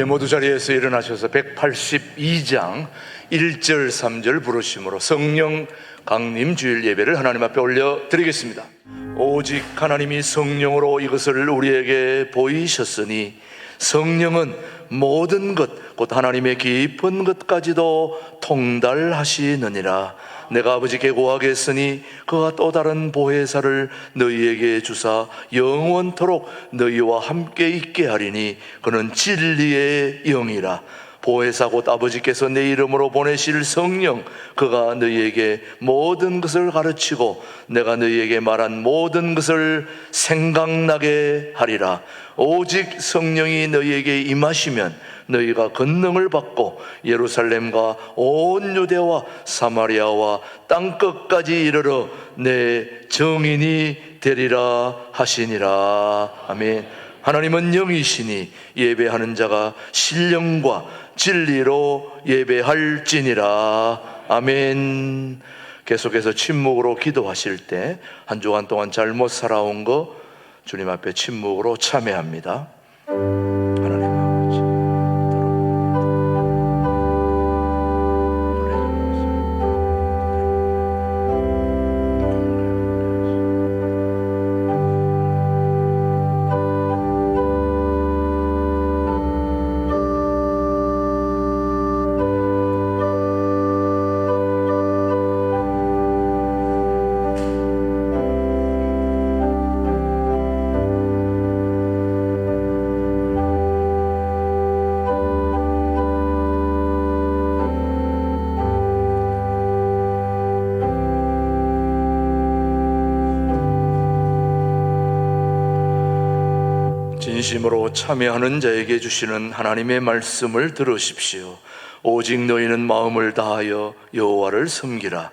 모두 자리에서 일어나셔서 182장 1절 3절 부르심으로 성령 강림 주일 예배를 하나님 앞에 올려드리겠습니다. 오직 하나님이 성령으로 이것을 우리에게 보이셨으니 성령은 모든 것, 곧 하나님의 깊은 것까지도 통달하시느니라. 내가 아버지께 구하겠으니 그가 또 다른 보혜사를 너희에게 주사 영원토록 너희와 함께 있게 하리니 그는 진리의 영이라. 보혜사 곧 아버지께서 내 이름으로 보내실 성령, 그가 너희에게 모든 것을 가르치고 내가 너희에게 말한 모든 것을 생각나게 하리라. 오직 성령이 너희에게 임하시면 너희가 권능을 받고 예루살렘과 온 유대와 사마리아와 땅끝까지 이르러 내 증인이 되리라 하시니라. 아멘. 하나님은 영이시니 예배하는 자가 신령과 진리로 예배할지니라. 아멘. 계속해서 침묵으로 기도하실 때 한 주간 동안 잘못 살아온 거 주님 앞에 침묵으로 참회합니다. 하나님 아버지, 진심으로 참여하는 자에게 주시는 하나님의 말씀을 들으십시오. 오직 너희는 마음을 다하여 여호와를 섬기라.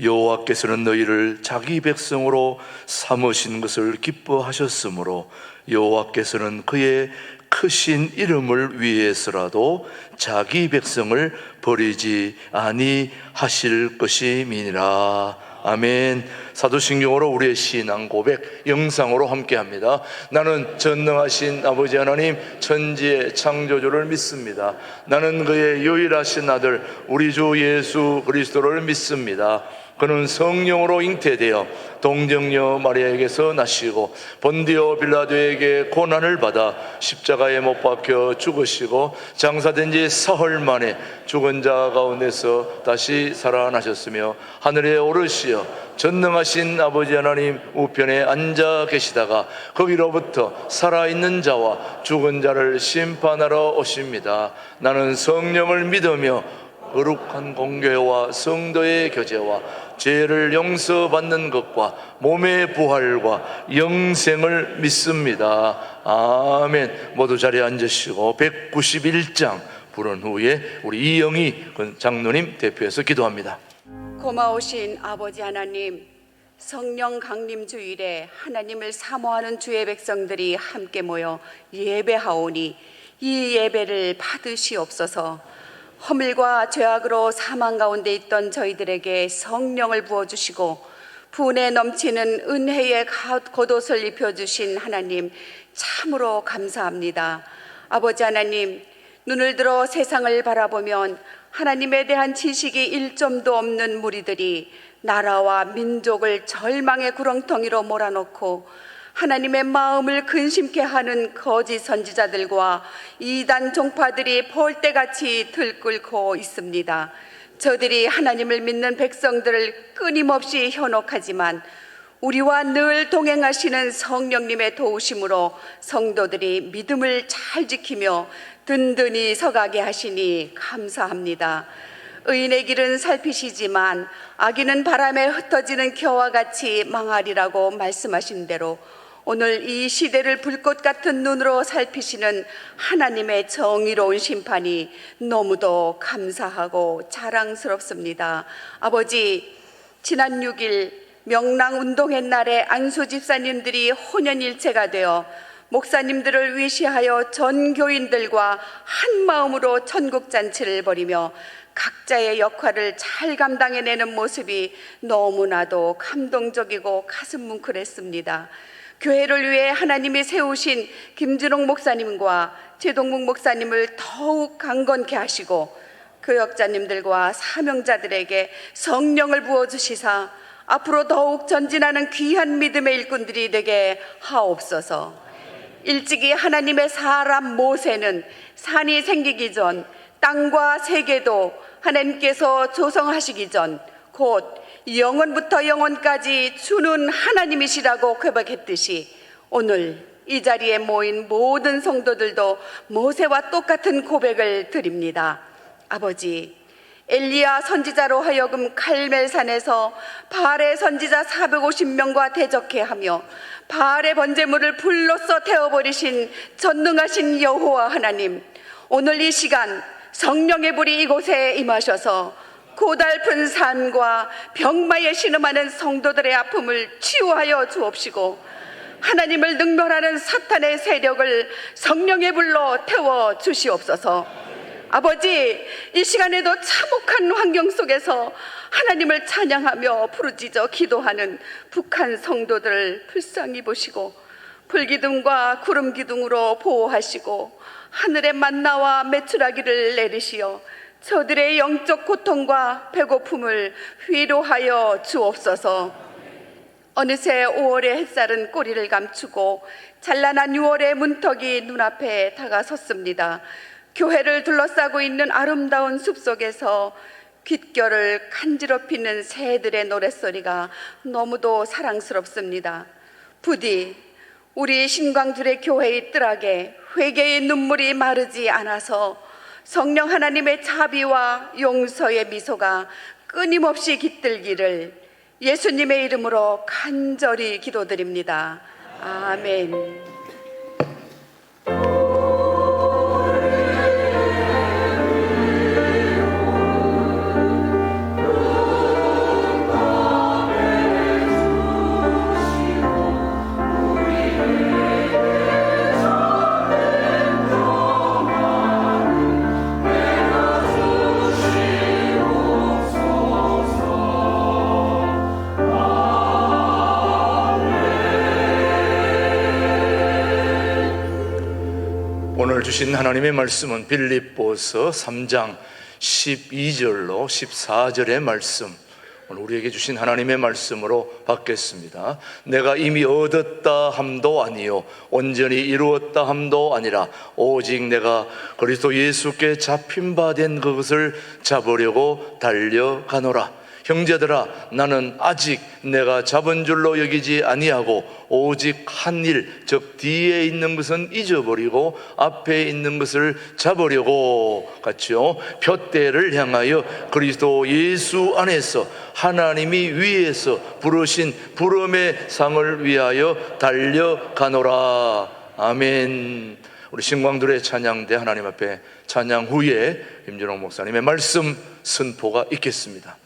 여호와께서는 너희를 자기 백성으로 삼으신 것을 기뻐하셨으므로 여호와께서는 그의 크신 이름을 위해서라도 자기 백성을 버리지 아니하실 것임이니라. 아멘. 사도신경으로 우리의 신앙 고백 영상으로 함께합니다. 나는 전능하신 아버지 하나님 천지의 창조주를 믿습니다. 나는 그의 유일하신 아들 우리 주 예수 그리스도를 믿습니다. 그는 성령으로 잉태되어 동정녀 마리아에게서 나시고 본디오 빌라도에게 고난을 받아 십자가에 못 박혀 죽으시고 장사된 지 사흘 만에 죽은 자 가운데서 다시 살아나셨으며 하늘에 오르시어 전능하신 아버지 하나님 우편에 앉아 계시다가 거기로부터 살아있는 자와 죽은 자를 심판하러 오십니다. 나는 성령을 믿으며 거룩한 공교회와 성도의 교제와 죄를 용서받는 것과 몸의 부활과 영생을 믿습니다. 아멘. 모두 자리에 앉으시고 191장 부른 후에 우리 이영희 장로님 대표해서 기도합니다. 고마우신 아버지 하나님, 성령 강림 주일에 하나님을 사모하는 주의 백성들이 함께 모여 예배하오니 이 예배를 받으시옵소서. 허물과 죄악으로 사망 가운데 있던 저희들에게 성령을 부어주시고 분에 넘치는 은혜의 겉옷을 입혀주신 하나님 참으로 감사합니다. 아버지 하나님, 눈을 들어 세상을 바라보면 하나님에 대한 지식이 1점도 없는 무리들이 나라와 민족을 절망의 구렁텅이로 몰아넣고 하나님의 마음을 근심케 하는 거짓 선지자들과 이단 종파들이 벌떼같이 들끓고 있습니다. 저들이 하나님을 믿는 백성들을 끊임없이 현혹하지만 우리와 늘 동행하시는 성령님의 도우심으로 성도들이 믿음을 잘 지키며 든든히 서가게 하시니 감사합니다. 의인의 길은 살피시지만 악인은 바람에 흩어지는 겨와 같이 망하리라고 말씀하신 대로 오늘 이 시대를 불꽃 같은 눈으로 살피시는 하나님의 정의로운 심판이 너무도 감사하고 자랑스럽습니다. 아버지, 지난 6일 명랑운동회 날에 안수 집사님들이 혼연일체가 되어 목사님들을 위시하여 전 교인들과 한 마음으로 천국잔치를 벌이며 각자의 역할을 잘 감당해내는 모습이 너무나도 감동적이고 가슴 뭉클했습니다. 교회를 위해 하나님이 세우신 김준홍 목사님과 최동묵 목사님을 더욱 강건케 하시고 교역자님들과 사명자들에게 성령을 부어주시사 앞으로 더욱 전진하는 귀한 믿음의 일꾼들이 되게 하옵소서. 일찍이 하나님의 사람 모세는 산이 생기기 전 땅과 세계도 하나님께서 조성하시기 전 곧 영원부터 영원까지 주는 하나님이시라고 고백했듯이 오늘 이 자리에 모인 모든 성도들도 모세와 똑같은 고백을 드립니다. 아버지, 엘리야 선지자로 하여금 칼멜산에서 바알의 선지자 450명과 대적해 하며 바알의 번제물을 불로써 태워버리신 전능하신 여호와 하나님, 오늘 이 시간 성령의 불이 이곳에 임하셔서 고달픈 삶과 병마에 신음하는 성도들의 아픔을 치유하여 주옵시고 하나님을 능멸하는 사탄의 세력을 성령의 불로 태워 주시옵소서. 아버지, 이 시간에도 참혹한 환경 속에서 하나님을 찬양하며 부르짖어 기도하는 북한 성도들을 불쌍히 보시고 불기둥과 구름기둥으로 보호하시고 하늘의 만나와 메추라기를 내리시어 저들의 영적 고통과 배고픔을 위로하여 주옵소서. 어느새 5월의 햇살은 꼬리를 감추고 찬란한 6월의 문턱이 눈앞에 다가섰습니다. 교회를 둘러싸고 있는 아름다운 숲속에서 귓결을 간지럽히는 새들의 노랫소리가 너무도 사랑스럽습니다. 부디 우리 신광주의 교회의 뜰하게 회개의 눈물이 마르지 않아서 성령 하나님의 자비와 용서의 미소가 끊임없이 깃들기를 예수님의 이름으로 간절히 기도드립니다. 아멘. 오늘 주신 하나님의 말씀은 빌립보서 3장 12절로 14절의 말씀, 오늘 우리에게 주신 하나님의 말씀으로 받겠습니다. 내가 이미 얻었다 함도 아니요 온전히 이루었다 함도 아니라 오직 내가 그리스도 예수께 잡힌 바 된 그것을 잡으려고 달려가노라. 형제들아, 나는 아직 내가 잡은 줄로 여기지 아니하고 오직 한 일, 즉 뒤에 있는 것은 잊어버리고 앞에 있는 것을 잡으려고, 같이요, 푯대를 향하여 그리스도 예수 안에서 하나님이 위에서 부르신 부름의 상을 위하여 달려가노라. 아멘. 우리 신광들의 찬양대 하나님 앞에 찬양 후에 임준홍 목사님의 말씀 선포가 있겠습니다.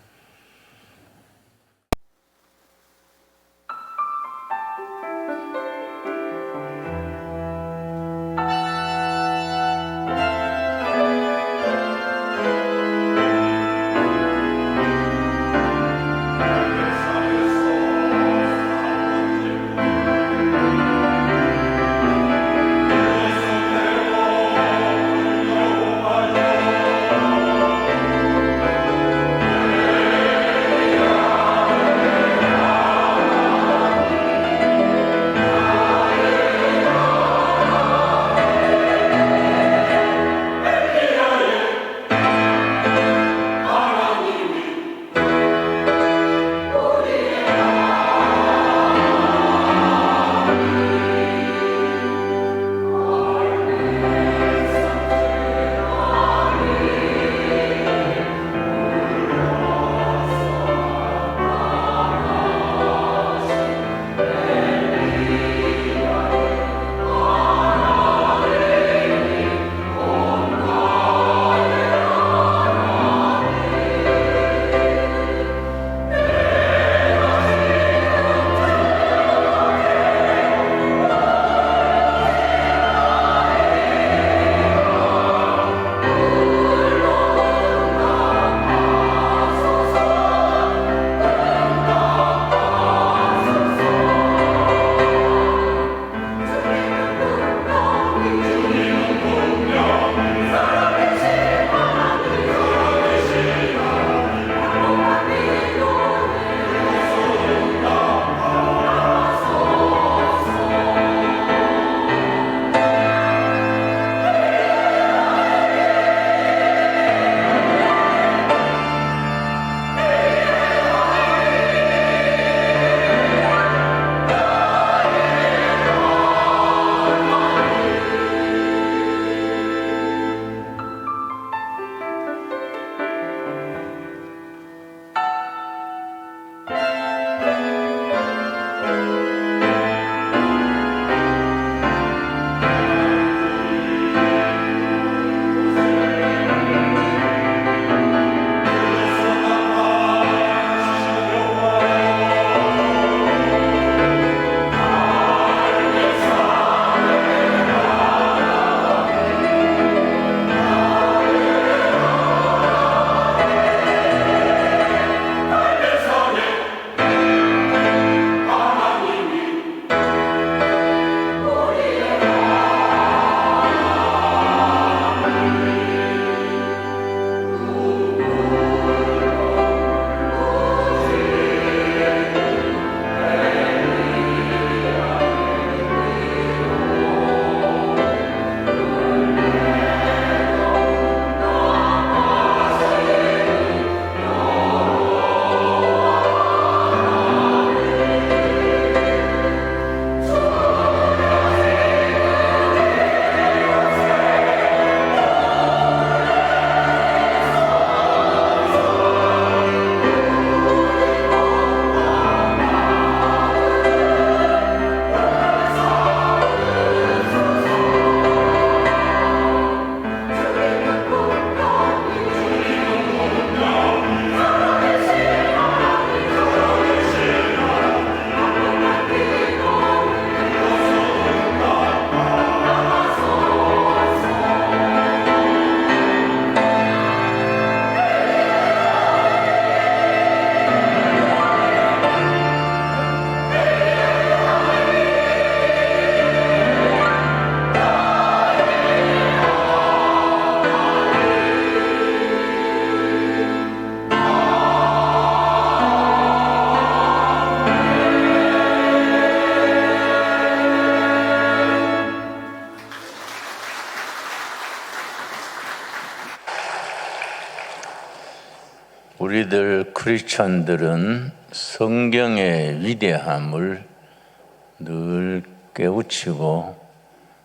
우리들 크리스천들은 성경의 위대함을 늘 깨우치고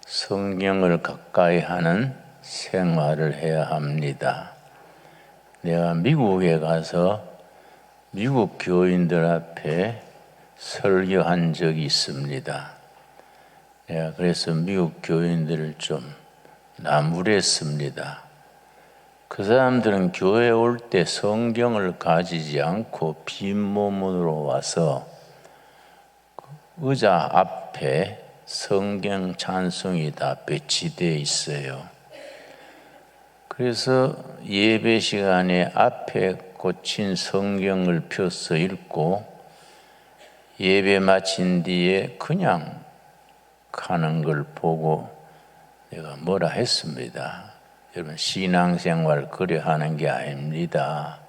성경을 가까이 하는 생활을 해야 합니다. 내가 미국에 가서 미국 교인들 앞에 설교한 적이 있습니다. 내가 그래서 미국 교인들을 좀 나무랬습니다. 그 사람들은 교회에 올 때 성경을 가지지 않고 빈몸으로 와서 의자 앞에 성경 찬송이 다 배치되어 있어요. 그래서 예배 시간에 앞에 꽂힌 성경을 펴서 읽고 예배 마친 뒤에 그냥 가는 걸 보고 내가 뭐라 했습니다. 여러분, 신앙생활 그래 하는 게 아닙니다.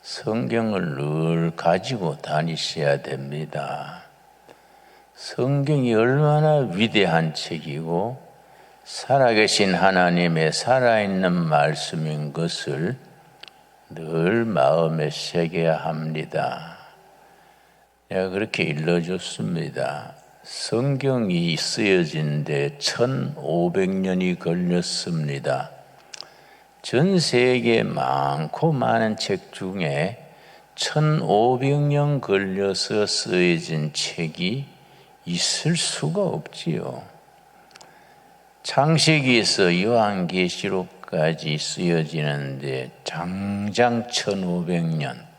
성경을 늘 가지고 다니셔야 됩니다. 성경이 얼마나 위대한 책이고 살아계신 하나님의 살아있는 말씀인 것을 늘 마음에 새겨야 합니다. 내가 그렇게 일러줬습니다. 성경이 쓰여진 데 1500년이 걸렸습니다. 전 세계 많고 많은 책 중에 1500년 걸려서 쓰여진 책이 있을 수가 없지요. 창세기에서 요한계시록까지 쓰여지는데 장장 1500년.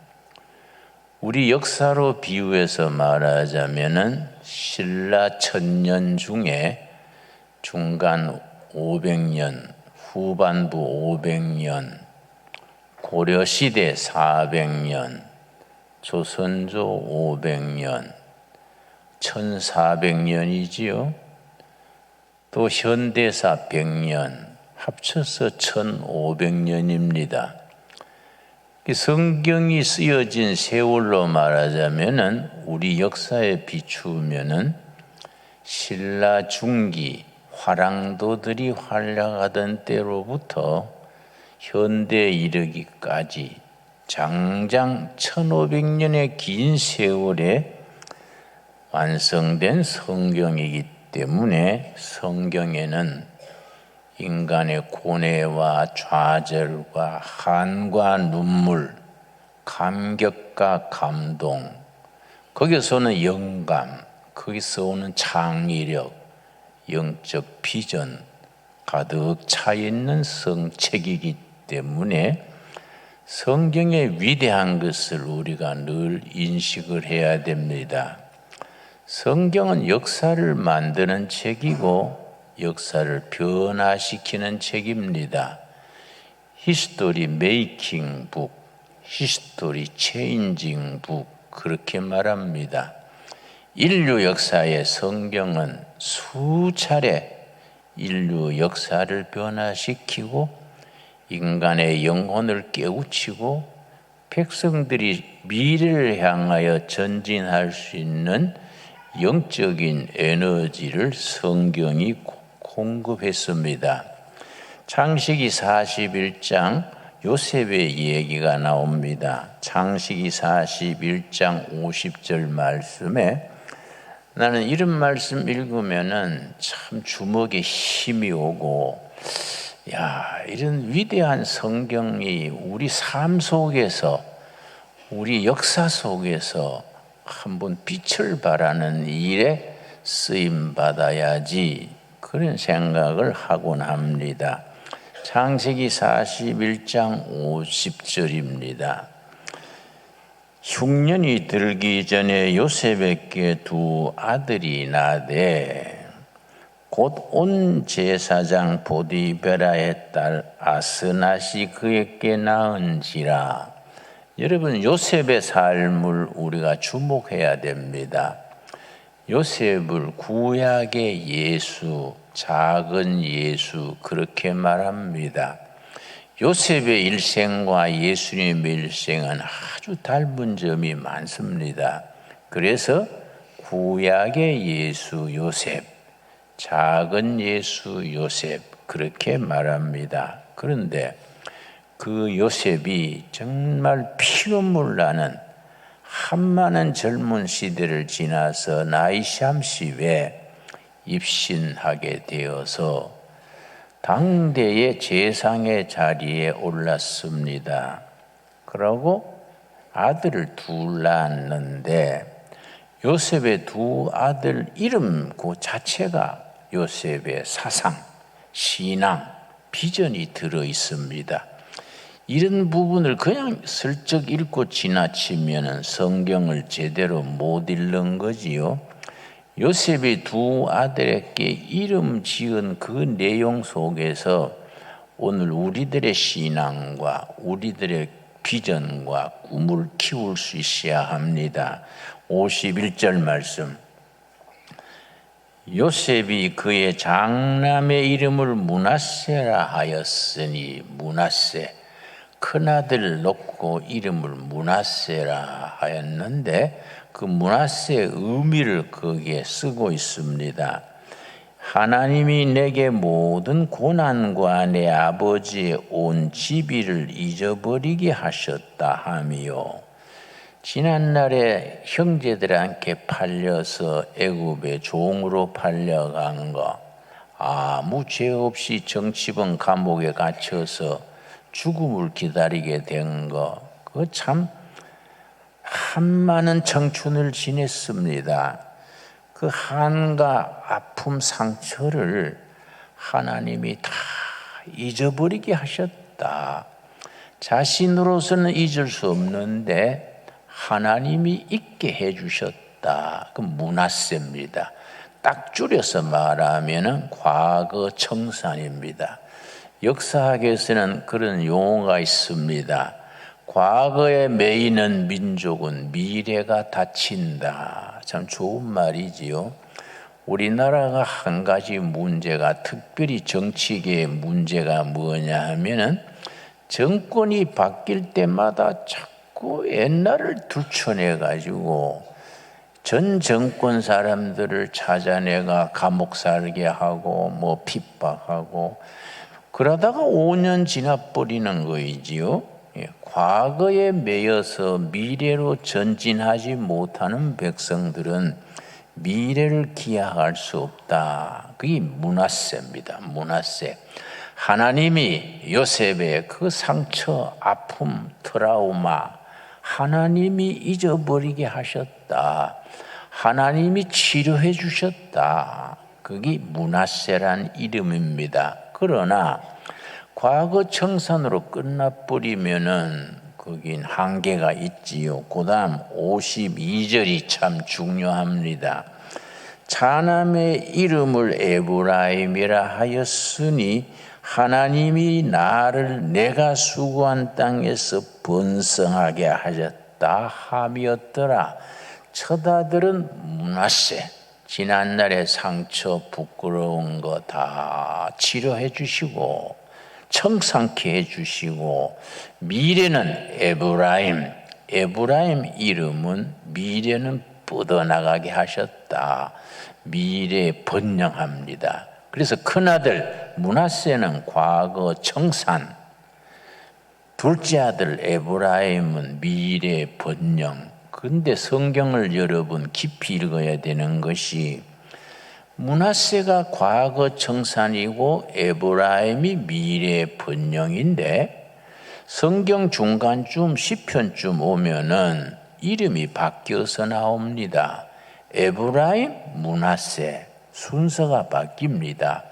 우리 역사로 비유해서 말하자면은 신라 1000년 중에 중간 500년, 후반부 500년, 고려시대 400년, 조선조 500년, 1400년이지요. 또 현대사 100년, 합쳐서 1500년입니다. 성경이 쓰여진 세월로 말하자면은 우리 역사에 비추면은 신라 중기 화랑도들이 활약하던 때로부터 현대에 이르기까지 장장 1500년의 긴 세월에 완성된 성경이기 때문에 성경에는 인간의 고뇌와 좌절과 한과 눈물, 감격과 감동, 거기서는 영감, 거기서 오는 창의력, 영적 비전 가득 차 있는 성책이기 때문에 성경의 위대한 것을 우리가 늘 인식을 해야 됩니다. 성경은 역사를 만드는 책이고 역사를 변화시키는 책입니다. 히스토리 메이킹 북, 히스토리 체인징 북 그렇게 말합니다. 인류 역사의 성경은 수차례 인류 역사를 변화시키고 인간의 영혼을 깨우치고 백성들이 미래를 향하여 전진할 수 있는 영적인 에너지를 성경이 공급했습니다. 창세기 41장 요셉의 얘기가 나옵니다. 창세기 41장 50절 말씀에 나는 이런 말씀 읽으면은 참 주먹에 힘이 오고 이런 위대한 성경이 우리 삶 속에서 우리 역사 속에서 한번 빛을 발하는 일에 쓰임 받아야지 그런 생각을 하곤 합니다. 창세기 41장 50절입니다. 흉년이 들기 전에 요셉에게 두 아들이 나되 곧 온 제사장 보디베라의 딸 아스낫이 그에게 낳은지라. 여러분, 요셉의 삶을 우리가 주목해야 됩니다. 요셉을 구약의 예수, 작은 예수 그렇게 말합니다. 요셉의 일생과 예수님의 일생은 아주 닮은 점이 많습니다. 그래서 구약의 예수 요셉, 작은 예수 요셉 그렇게 말합니다. 그런데 그 요셉이 정말 피눈물 나는 한많은 젊은 시대를 지나서 나이 30에 입신하게 되어서 당대의 제상의 자리에 올랐습니다. 그러고 아들을 둘 낳았는데 요셉의 두 아들 이름 그 자체가 요셉의 사상, 신앙, 비전이 들어 있습니다. 이런 부분을 그냥 슬쩍 읽고 지나치면 성경을 제대로 못 읽는 거지요. 요셉이 두 아들에게 이름 지은 그 내용 속에서 오늘 우리들의 신앙과 우리들의 비전과 꿈을 키울 수 있어야 합니다. 51절 말씀. 요셉이 그의 장남의 이름을 므낫세라 하였으니, 므낫세, 큰아들 놓고 이름을 므낫세라 하였는데 그 므낫세의 의미를 거기에 쓰고 있습니다. 하나님이 내게 모든 고난과 내 아버지의 온 지비를 잊어버리게 하셨다 하미요. 지난날에 형제들한테 팔려서 애굽의 종으로 팔려간 거, 아무 죄 없이 정치범 감옥에 갇혀서 죽음을 기다리게 된 거, 그거 참 한많은 청춘을 지냈습니다. 그 한과 아픔 상처를 하나님이 다 잊어버리게 하셨다. 자신으로서는 잊을 수 없는데 하나님이 잊게 해주셨다. 그 므낫세입니다. 딱 줄여서 말하면 과거 청산입니다. 역사학에서는 그런 용어가 있습니다. 과거에 매이는 민족은 미래가 닫힌다. 참 좋은 말이지요. 우리나라가 한 가지 문제가, 특별히 정치계의 문제가 뭐냐 하면은 정권이 바뀔 때마다 자꾸 옛날을 들춰내 가지고 전 정권 사람들을 찾아내가 감옥 살게 하고 뭐 핍박하고 그러다가 5년 지나버리는 거이지요. 과거에 매여서 미래로 전진하지 못하는 백성들은 미래를 기약할 수 없다. 그게 므낫세입니다. 므낫세. 하나님이 요셉의 그 상처, 아픔, 트라우마 하나님이 잊어버리게 하셨다. 하나님이 치료해 주셨다. 그게 므낫세란 이름입니다. 그러나 과거 청산으로 끝나버리면은 거긴 한계가 있지요. 그 다음 52절이 참 중요합니다. 자남의 이름을 에브라임이라 하였으니 하나님이 나를 내가 수고한 땅에서 번성하게 하셨다 함이었더라. 첫 아들은 므낫세, 지난날의 상처 부끄러운 거 다 치료해 주시고 청산케 해 주시고, 미래는 에브라임, 에브라임 이름은 미래는 뻗어나가게 하셨다. 미래 번영합니다. 그래서 큰아들 므낫세는 과거 청산, 둘째 아들 에브라임은 미래 번영. 그런데 성경을 여러분 깊이 읽어야 되는 것이 므낫세가 과거 청산이고 에브라임이 미래 번영인데 성경 중간쯤 시편쯤 오면은 이름이 바뀌어서 나옵니다. 에브라임, 므낫세 순서가 바뀝니다.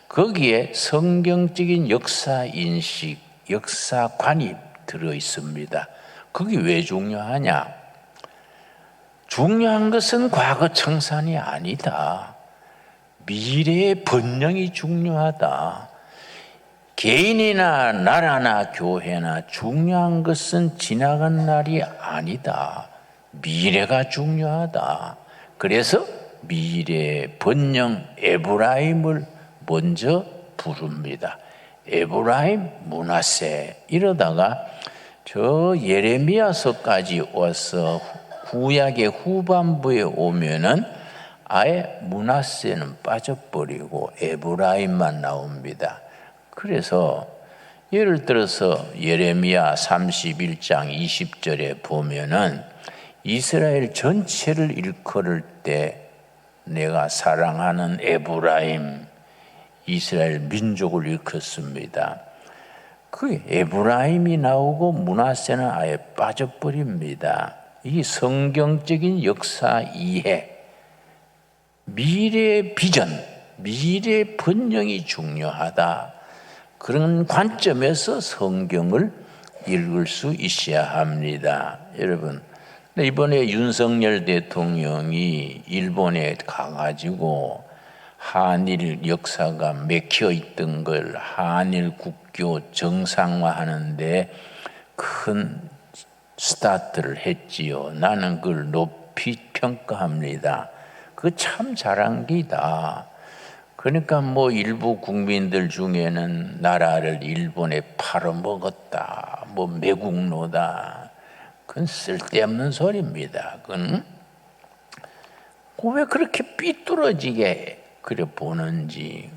거기에 성경적인 역사 인식, 역사관이 들어 있습니다. 그게 왜 중요하냐? 중요한 것은 과거 청산이 아니다. 미래의 번영이 중요하다. 개인이나 나라나 교회나 중요한 것은 지나간 날이 아니다. 미래가 중요하다. 그래서 미래 번영 에브라임을 먼저 부릅니다. 에브라임, 므낫세. 이러다가 저 예레미야서까지 와서 구약의 후반부에 오면은 아예 므낫세는 빠져버리고 에브라임만 나옵니다. 그래서 예를 들어서 예레미야 31장 20절에 보면은 이스라엘 전체를 일컬을 때 내가 사랑하는 에브라임, 이스라엘 민족을 일컫습니다. 그 에브라임이 나오고 므낫세는 아예 빠져버립니다. 이 성경적인 역사 이해, 미래의 비전, 미래의 번영이 중요하다. 그런 관점에서 성경을 읽을 수 있어야 합니다. 여러분, 이번에 윤석열 대통령이 일본에 가가지고 한일 역사가 맥혀 있던 걸 한일 국교 정상화하는데 큰 스타트를 했지요. 나는 그걸 높이 평가합니다. 그거 참 잘한 기다. 그러니까 뭐 일부 국민들 중에는 나라를 일본에 팔아먹었다, 뭐 매국노다, 그건 쓸데없는 소리입니다. 그건 왜 그렇게 삐뚤어지게 그래 보는지.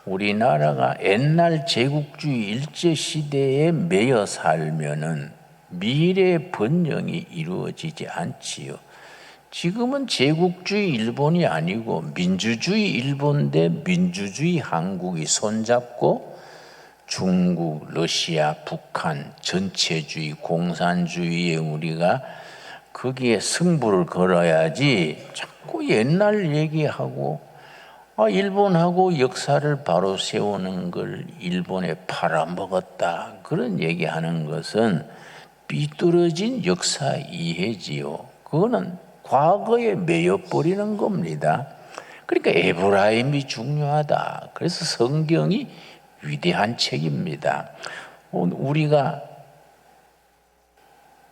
우리나라가 옛날 제국주의 일제시대에 매여 살면은 미래의 번영이 이루어지지 않지요. 지금은 제국주의 일본이 아니고 민주주의 일본 대 민주주의 한국이 손잡고 중국, 러시아, 북한 전체주의, 공산주의에 우리가 거기에 승부를 걸어야지 자꾸 옛날 얘기하고 일본하고 역사를 바로 세우는 걸 일본에 팔아먹었다. 그런 얘기하는 것은 삐뚤어진 역사 이해지요. 그거는 과거에 매여버리는 겁니다. 그러니까 에브라임이 중요하다. 그래서 성경이 위대한 책입니다. 우리가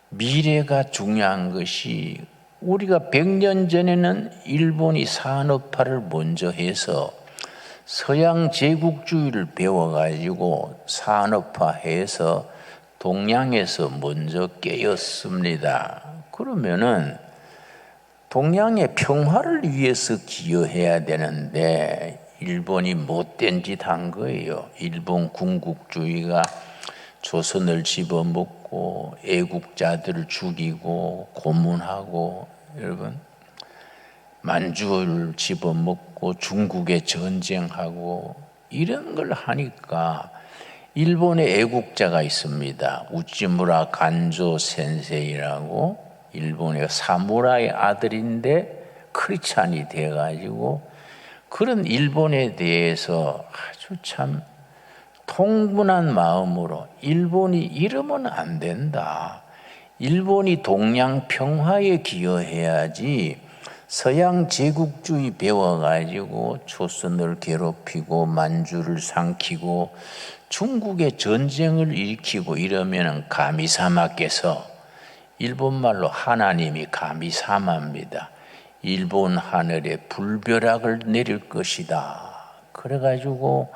미래가 중요한 것이 우리가 100년 전에는 일본이 산업화를 먼저 해서 서양 제국주의를 배워가지고 산업화해서 동양에서 먼저 깨었습니다. 그러면은 동양의 평화를 위해서 기여해야 되는데 일본이 못된 짓 한 거예요. 일본 군국주의가 조선을 집어먹고 애국자들을 죽이고 고문하고, 여러분 만주를 집어먹고 중국에 전쟁하고 이런 걸 하니까 일본의 애국자가 있습니다. 우찌무라 간조 센세이라고, 일본의 사무라이 아들인데 크리스찬이 돼가지고 그런 일본에 대해서 아주 참 통분한 마음으로 일본이 이러면 안 된다. 일본이 동양 평화에 기여해야지 서양 제국주의 배워가지고 조선을 괴롭히고 만주를 삼키고 중국의 전쟁을 일으키고 이러면 가미사마께서, 일본말로 하나님이 가미사마입니다. 일본 하늘에 불벼락을 내릴 것이다. 그래가지고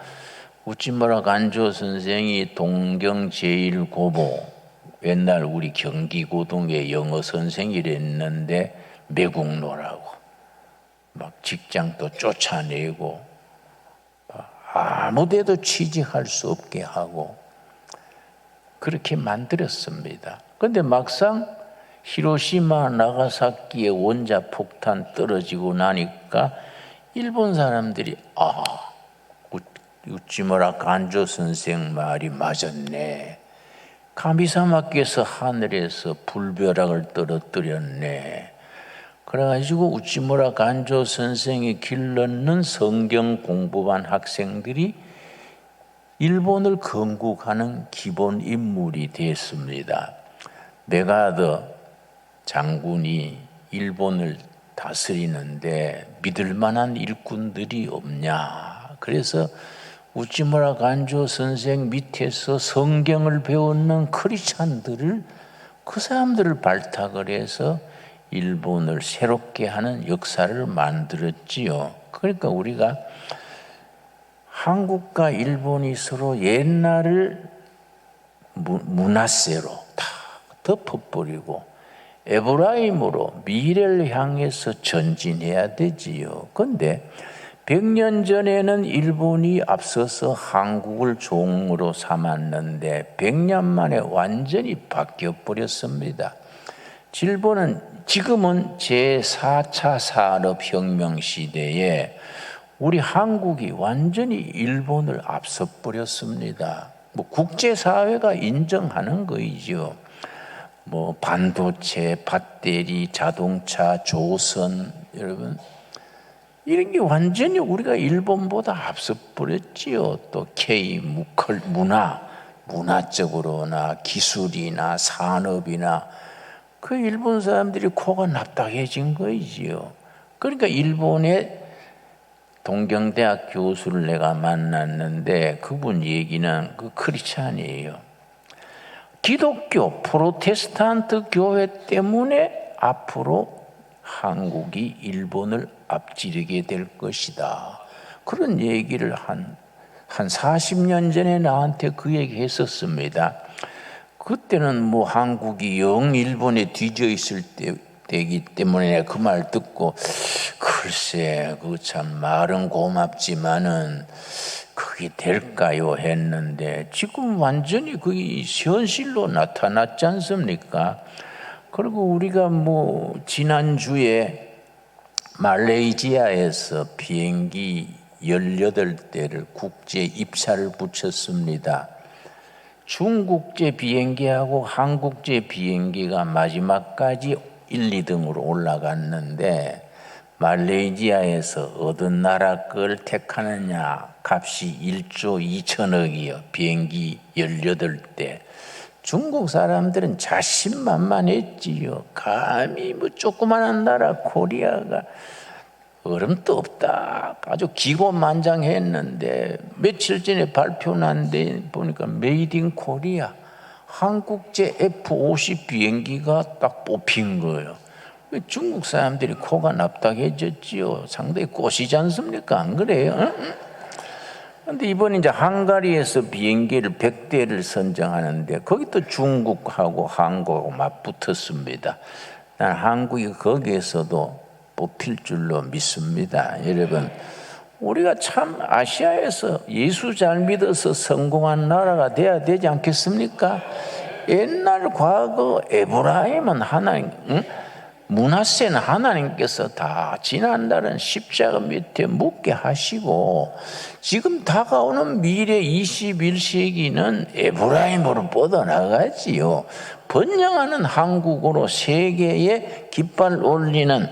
우찌무라 간조 선생이 동경 제1고보, 옛날 우리 경기고등의 영어 선생이랬는데 매국노라고 막 직장도 쫓아내고 아무데도 취직할 수 없게 하고 그렇게 만들었습니다. 그런데 막상 히로시마 나가사키의 원자폭탄 떨어지고 나니까 일본 사람들이 우찌무라 간조 선생 말이 맞았네. 가미사마께서 하늘에서 불벼락을 떨어뜨렸네. 그래가지고 우찌무라 간조 선생이 길렀는 성경 공부반 학생들이 일본을 건국하는 기본 인물이 됐습니다. 메가더 장군이 일본을 다스리는데 믿을 만한 일꾼들이 없냐. 그래서 우찌무라 간조 선생 밑에서 성경을 배우는 크리스찬들을, 그 사람들을 발탁을 해서 일본을 새롭게 하는 역사를 만들었지요. 그러니까 우리가 한국과 일본이 서로 옛날을 므낫세로 다 덮어버리고 에브라임으로 미래를 향해서 전진해야 되지요. 그런데 100년 전에는 일본이 앞서서 한국을 종으로 삼았는데 100년 만에 완전히 바뀌어 버렸습니다. 지금은 제4차 산업혁명 시대에 우리 한국이 완전히 일본을 앞서 버렸습니다. 국제사회가 인정하는 거이죠. 반도체, 배터리, 자동차, 조선, 여러분 이런 게 완전히 우리가 일본보다 앞서 버렸지요. 또 K 문화적으로나 기술이나 산업이나 그 일본 사람들이 코가 납작해진 거이지요. 그러니까 일본의 동경대학 교수를 내가 만났는데 그분 얘기는 그 크리스찬이에요. 기독교 프로테스탄트 교회 때문에 앞으로 한국이 일본을 앞지르게 될 것이다. 그런 얘기를 한 40년 전에 나한테 그 얘기 했었습니다. 그때는 한국이 영 일본에 뒤져 있을 때이기 때문에 그 말 듣고 글쎄 그 참 말은 고맙지만은 그게 될까요 했는데 지금 완전히 그게 현실로 나타났지 않습니까? 그리고 우리가 지난주에 말레이시아에서 비행기 18대를 국제 입사를 붙였습니다. 중국제 비행기하고 한국제 비행기가 마지막까지 1, 2등으로 올라갔는데 말레이시아에서 어떤 나라 걸 택하느냐 값이 1조 2천억이요. 비행기 18대. 중국 사람들은 자신만만했지요. 감히 조그마한 나라 코리아가 얼음도 없다. 아주 기고만장했는데 며칠 전에 발표 난 데 보니까 메이드 인 코리아 한국제 F-50 비행기가 딱 뽑힌 거예요. 중국 사람들이 코가 납작해졌지요. 상당히 꼬시지 않습니까? 안 그래요? 그런데 이번에 이제 헝가리에서 비행기를 100대를 선정하는데 거기 또 중국하고 한국하고 맞붙었습니다. 난 한국이 거기에서도 뽑힐 줄로 믿습니다. 여러분, 우리가 참 아시아에서 예수 잘 믿어서 성공한 나라가 돼야 되지 않겠습니까? 옛날 과거 에브라임은 하나님, 문하세는 하나님께서 다 지난날은 십자가 밑에 묻게 하시고 지금 다가오는 미래 21세기는 에브라임으로 뻗어나가지요. 번영하는 한국으로 세계에 깃발 올리는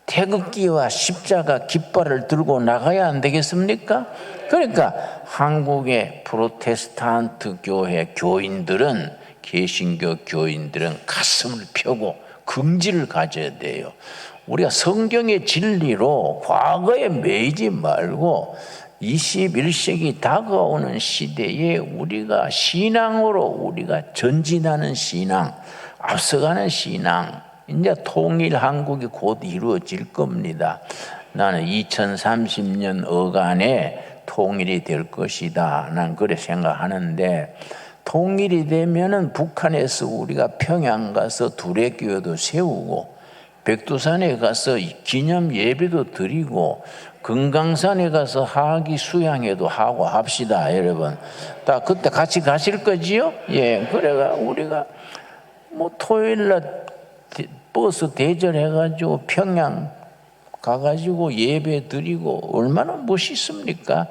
태극기와 십자가 깃발을 들고 나가야 안 되겠습니까? 그러니까 한국의 프로테스탄트 교회 교인들은 개신교 교인들은 가슴을 펴고 긍지를 가져야 돼요. 우리가 성경의 진리로 과거에 매이지 말고 21세기 다가오는 시대에 우리가 신앙으로 우리가 전진하는 신앙, 앞서가는 신앙, 이제 통일 한국이 곧 이루어질 겁니다. 나는 2030년 어간에 통일이 될 것이다. 난 그렇게 생각하는데 통일이 되면은 북한에서 우리가 평양 가서 두레교회도 세우고 백두산에 가서 기념 예배도 드리고 금강산에 가서 하기 수양회도 하고 합시다. 여러분 다 그때 같이 가실 거지요? 예, 그래가 우리가 토요일날 버스 대절해가지고 평양 가가지고 예배 드리고 얼마나 멋있습니까?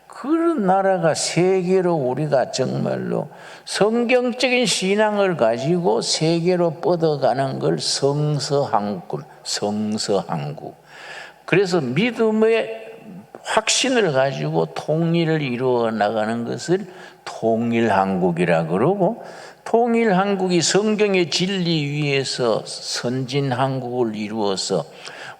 그런 나라가 세계로 우리가 정말로 성경적인 신앙을 가지고 세계로 뻗어가는 걸 성서한국. 그래서 믿음의 확신을 가지고 통일을 이루어 나가는 것을 통일한국이라 그러고 통일한국이 성경의 진리 위에서 선진한국을 이루어서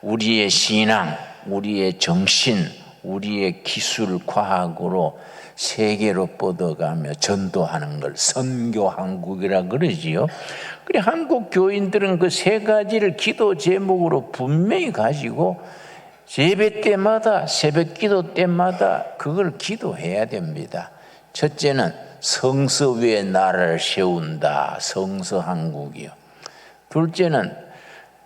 우리의 신앙, 우리의 정신, 우리의 기술, 과학으로 세계로 뻗어가며 전도하는 걸 선교한국이라 그러지요. 그래 한국 교인들은 그 세 가지를 기도 제목으로 분명히 가지고 예배 때마다 새벽 기도 때마다 그걸 기도해야 됩니다. 첫째는 성서 위에 나라를 세운다. 성서한국이요. 둘째는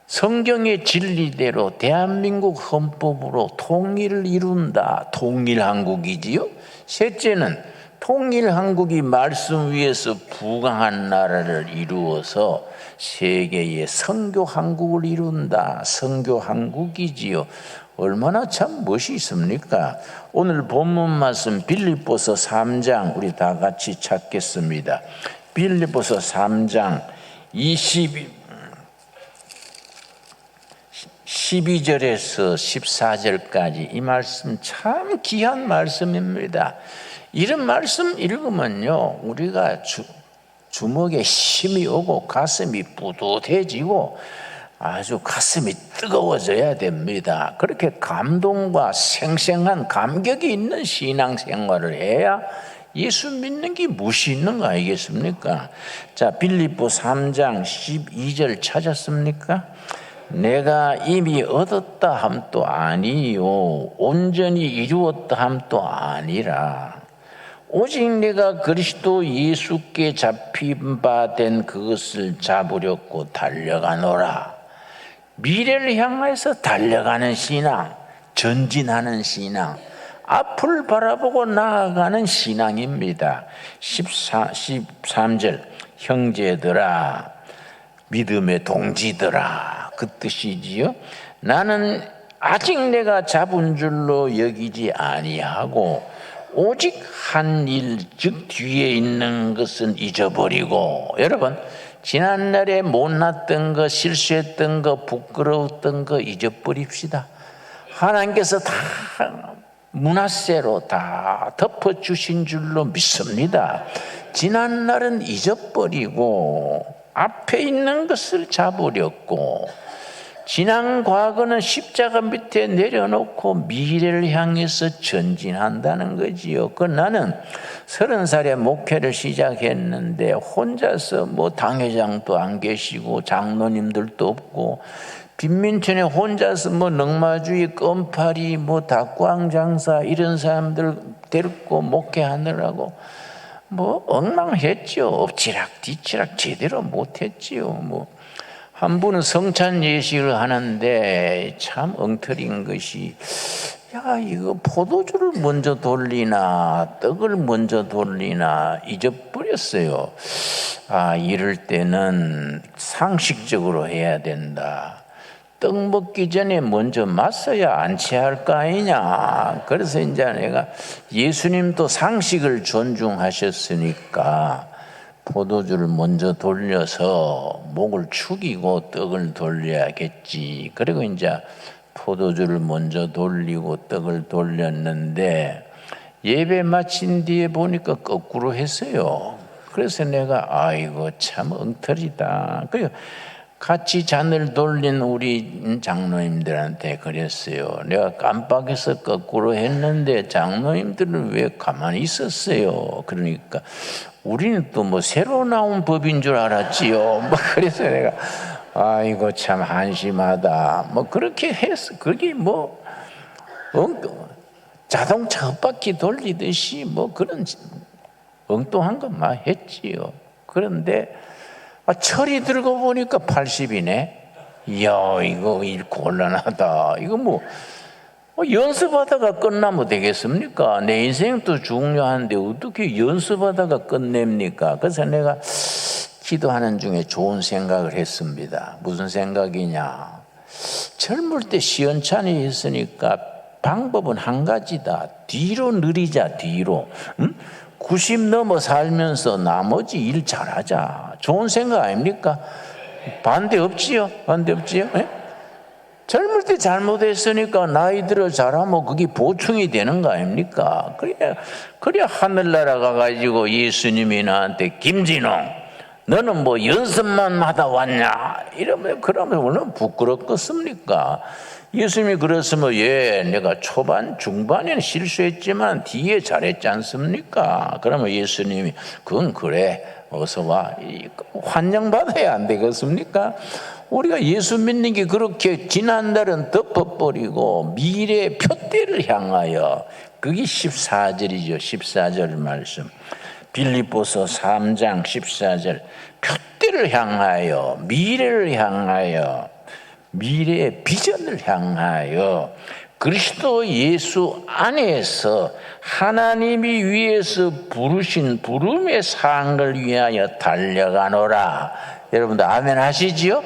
성경의 진리대로 대한민국 헌법으로 통일을 이룬다. 통일한국이지요. 셋째는 통일한국이 말씀 위에서 부강한 나라를 이루어서 세계의 선교한국을 이룬다. 선교한국이지요. 얼마나 참 멋있습니까? 오늘 본문 말씀 빌립보서 3장 우리 다 같이 찾겠습니다. 빌립보서 3장 12절에서 14절까지 이 말씀 참 귀한 말씀입니다. 이런 말씀 읽으면요, 우리가 주먹에 힘이 오고 가슴이 뿌듯해지고 아주 가슴이 뜨거워져야 됩니다. 그렇게 감동과 생생한 감격이 있는 신앙생활을 해야 예수 믿는 게 무엇이 있는 거 아니겠습니까? 자, 빌립보 3장 12절 찾았습니까? 내가 이미 얻었다 함도 아니요 온전히 이루었다 함도 아니라 오직 내가 그리스도 예수께 잡힌 바 된 그것을 잡으려고 달려가노라. 미래를 향해서 달려가는 신앙, 전진하는 신앙, 앞을 바라보고 나아가는 신앙입니다. 13절 형제들아 믿음의 동지들아 그 뜻이지요. 나는 아직 내가 잡은 줄로 여기지 아니하고 오직 한 일 즉 뒤에 있는 것은 잊어버리고, 여러분 지난날에 못났던 거, 실수했던 거, 부끄러웠던 거 잊어버립시다. 하나님께서 다 문화세로 다 덮어주신 줄로 믿습니다. 지난날은 잊어버리고 앞에 있는 것을 잡으렸고, 지난 과거는 십자가 밑에 내려놓고 미래를 향해서 전진한다는 거지요. 나는 30살에 목회를 시작했는데 혼자서 뭐 당회장도 안 계시고 장로님들도 없고 빈민촌에 혼자서 뭐 넉마주의 껌파리 뭐 닭광장사 이런 사람들 데리고 목회하느라고 뭐 엉망했죠. 엎치락 뒤치락 제대로 못했지요. 한 분은 성찬 예식을 하는데 참 엉터리인 것이, 야 이거 포도주를 먼저 돌리나 떡을 먼저 돌리나 잊어버렸어요. 이럴 때는 상식적으로 해야 된다. 떡 먹기 전에 먼저 맞서야 안 취할 거 아니냐. 그래서 이제 내가 예수님도 상식을 존중하셨으니까 포도주를 먼저 돌려서 목을 축이고 떡을 돌려야겠지. 그리고 이제 포도주를 먼저 돌리고 떡을 돌렸는데 예배 마친 뒤에 보니까 거꾸로 했어요. 그래서 내가 아이고 참 엉터리다. 그리고 같이 잔을 돌린 우리 장로님들한테 그랬어요. 내가 깜빡해서 거꾸로 했는데 장로님들은 왜 가만히 있었어요? 그러니까 우리는 또 뭐 새로 나온 법인 줄 알았지요. 그래서 내가 아이고 참 한심하다. 그렇게 했어. 그게 자동차 헛바퀴 돌리듯이 그런 엉뚱한 것만 했지요. 그런데 철이 들고 보니까 80이네. 이야 이거 일 곤란하다. 이거 연습하다가 끝나면 되겠습니까? 내 인생도 중요한데 어떻게 연습하다가 끝냅니까? 그래서 내가 기도하는 중에 좋은 생각을 했습니다. 무슨 생각이냐? 젊을 때 시원찮이 했으니까 방법은 한 가지다. 뒤로 느리자. 뒤로 90 넘어 살면서 나머지 일 잘하자. 좋은 생각 아닙니까? 반대 없지요? 반대 없지요? 네? 젊을 때 잘못했으니까 나이 들어 잘하면 그게 보충이 되는 거 아닙니까? 그래야 하늘나라 가가지고 예수님이 나한테 김진홍 너는 연습만 하다 왔냐? 그러면 얼마나 부끄럽겠습니까? 예수님이 그랬으면 내가 초반 중반에는 실수했지만 뒤에 잘했지 않습니까? 그러면 예수님이 그건 그래 어서 와 환영받아야 안 되겠습니까? 우리가 예수 믿는 게 그렇게 지난날은 덮어버리고 미래의 표대를 향하여, 그게 14절이죠. 14절 말씀 빌립보서 3장 14절 표대를 향하여 미래를 향하여 미래의 비전을 향하여 그리스도 예수 안에서 하나님이 위에서 부르신 부름의 상을 위하여 달려가노라. 여러분들 아멘 하시지요?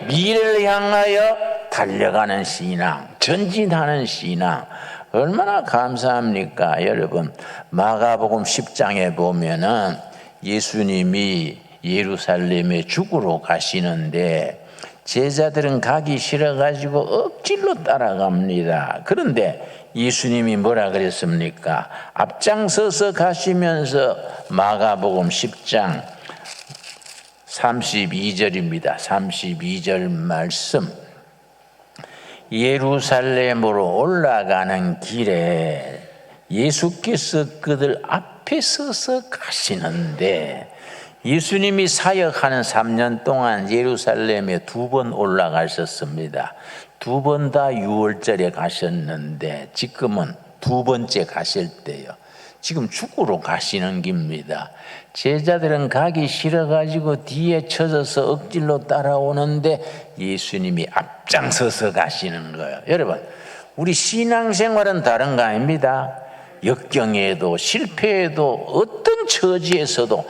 미래를 향하여 달려가는 신앙, 전진하는 신앙, 얼마나 감사합니까? 여러분, 마가복음 10장에 보면은 예수님이 예루살렘에 죽으러 가시는데 제자들은 가기 싫어가지고 억지로 따라갑니다. 그런데 예수님이 뭐라 그랬습니까? 앞장서서 가시면서 마가복음 10장 32절입니다. 32절 말씀. 예루살렘으로 올라가는 길에 예수께서 그들 앞에 서서 가시는데 예수님이 사역하는 3년 동안 예루살렘에 2번 올라가셨습니다. 2번 다 6월절에 가셨는데 지금은 2번째 가실 때요. 지금 죽으러 가시는 길입니다. 제자들은 가기 싫어가지고 뒤에 쳐져서 억지로 따라오는데 예수님이 앞장서서 가시는 거예요. 여러분, 우리 신앙생활은 다른 거 아닙니다. 역경에도 실패에도 어떤 처지에서도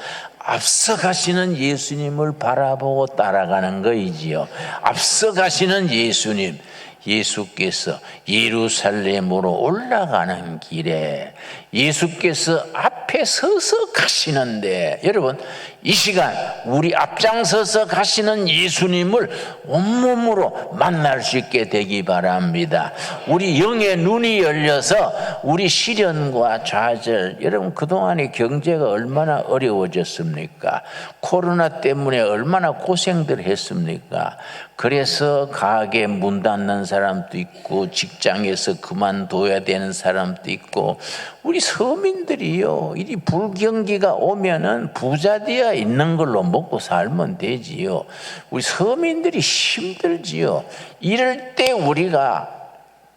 앞서가시는 예수님을 바라보고 따라가는 거이지요. 앞서가시는 예수님, 예수께서 예루살렘으로 올라가는 길에 예수께서 앞에 서서 가시는데 여러분, 이 시간 우리 앞장서서 가시는 예수님을 온몸으로 만날 수 있게 되기 바랍니다. 우리 영의 눈이 열려서 우리 시련과 좌절, 여러분 그동안의 경제가 얼마나 어려워졌습니까? 코로나 때문에 얼마나 고생들 했습니까? 그래서 가게 문 닫는 사람도 있고 직장에서 그만둬야 되는 사람도 있고, 우리 서민들이요, 이 불경기가 오면은 부자 되어 있는 걸로 먹고 살면 되지요. 우리 서민들이 힘들지요. 이럴 때 우리가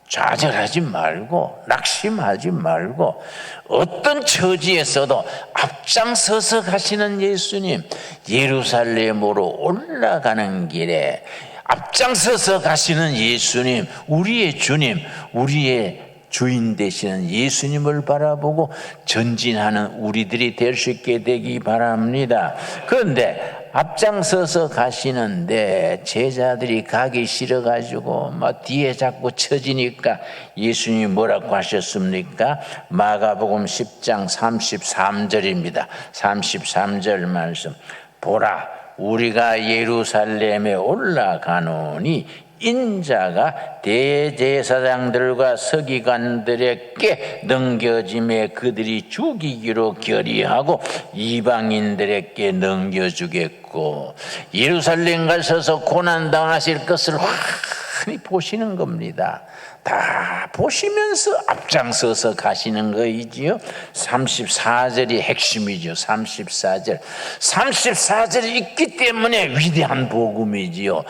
좌절하지 말고 낙심하지 말고 어떤 처지에서도 앞장서서 가시는 예수님, 예루살렘으로 올라가는 길에 앞장서서 가시는 예수님, 우리의 주님, 우리의 주인 되시는 예수님을 바라보고 전진하는 우리들이 될 수 있게 되기 바랍니다. 그런데 앞장서서 가시는데 제자들이 가기 싫어가지고 막 뒤에 자꾸 처지니까 예수님이 뭐라고 하셨습니까? 마가복음 10장 33절입니다. 33절 말씀. 보라, 우리가 예루살렘에 올라가노니 인자가 대제사장들과 서기관들에게 넘겨짐에 그들이 죽이기로 결의하고 이방인들에게 넘겨주겠고, 예루살렘 가셔서 고난당하실 것을 환히 보시는 겁니다. 다 보시면서 앞장서서 가시는 거이지요. 34절이 핵심이죠. 34절. 34절이 있기 때문에 위대한 복음이지요.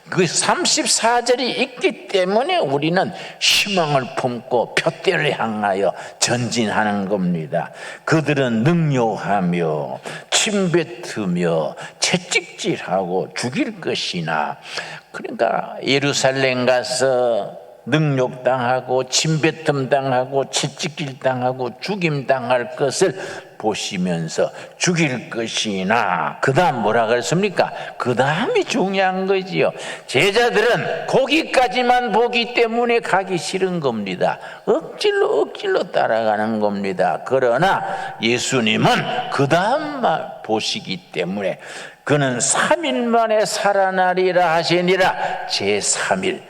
그 34절이 있기 때문에 우리는 희망을 품고 표대를 향하여 전진하는 겁니다. 그들은 능욕하며 침뱉으며 채찍질하고 죽일 것이나, 그러니까 예루살렘 가서 능욕당하고 침뱉음당하고 채찍질당하고 죽임당할 것을 보시면서 죽일 것이나, 그 다음 뭐라 그랬습니까? 그 다음이 중요한 거지요. 제자들은 거기까지만 보기 때문에 가기 싫은 겁니다. 억지로 따라가는 겁니다. 그러나 예수님은 그 다음만 보시기 때문에 그는 3일 만에 살아나리라 하시니라. 제3일.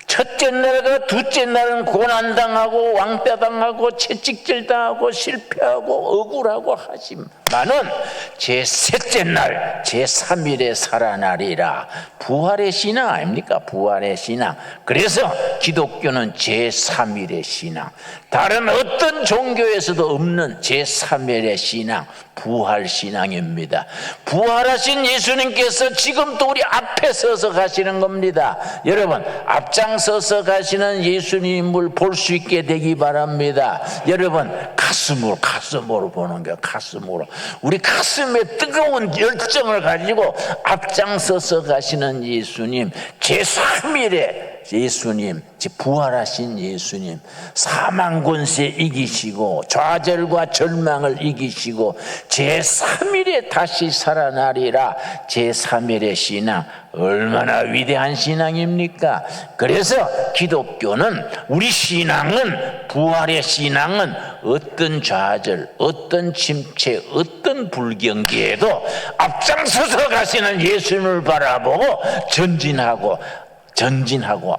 첫째 날과 둘째 날은 고난당하고 왕따당하고 채찍질당하고 실패하고 억울하고 하지만은 제3째 날, 제3일에 살아나리라. 부활의 신앙 아닙니까? 부활의 신앙. 그래서 기독교는 제3일의 신앙, 다른 어떤 종교에서도 없는 제3일의 신앙, 부활 신앙입니다. 부활하신 예수님께서 지금도 우리 앞에 서서 가시는 겁니다. 여러분, 앞장서서 가시는 예수님을 볼 수 있게 되기 바랍니다. 여러분, 가슴으로 보는 거예요. 가슴으로. 우리 가슴에 뜨거운 열정을 가지고 앞장서서 가시는 예수님, 제3일에 예수님, 부활하신 예수님, 사망 권세 이기시고 좌절과 절망을 이기시고 제3일에 다시 살아나리라. 제3일의 신앙, 얼마나 위대한 신앙입니까? 그래서 기독교는, 우리 신앙은, 부활의 신앙은 어떤 좌절, 어떤 침체, 어떤 불경기에도 앞장서서 가시는 예수님을 바라보고 전진하고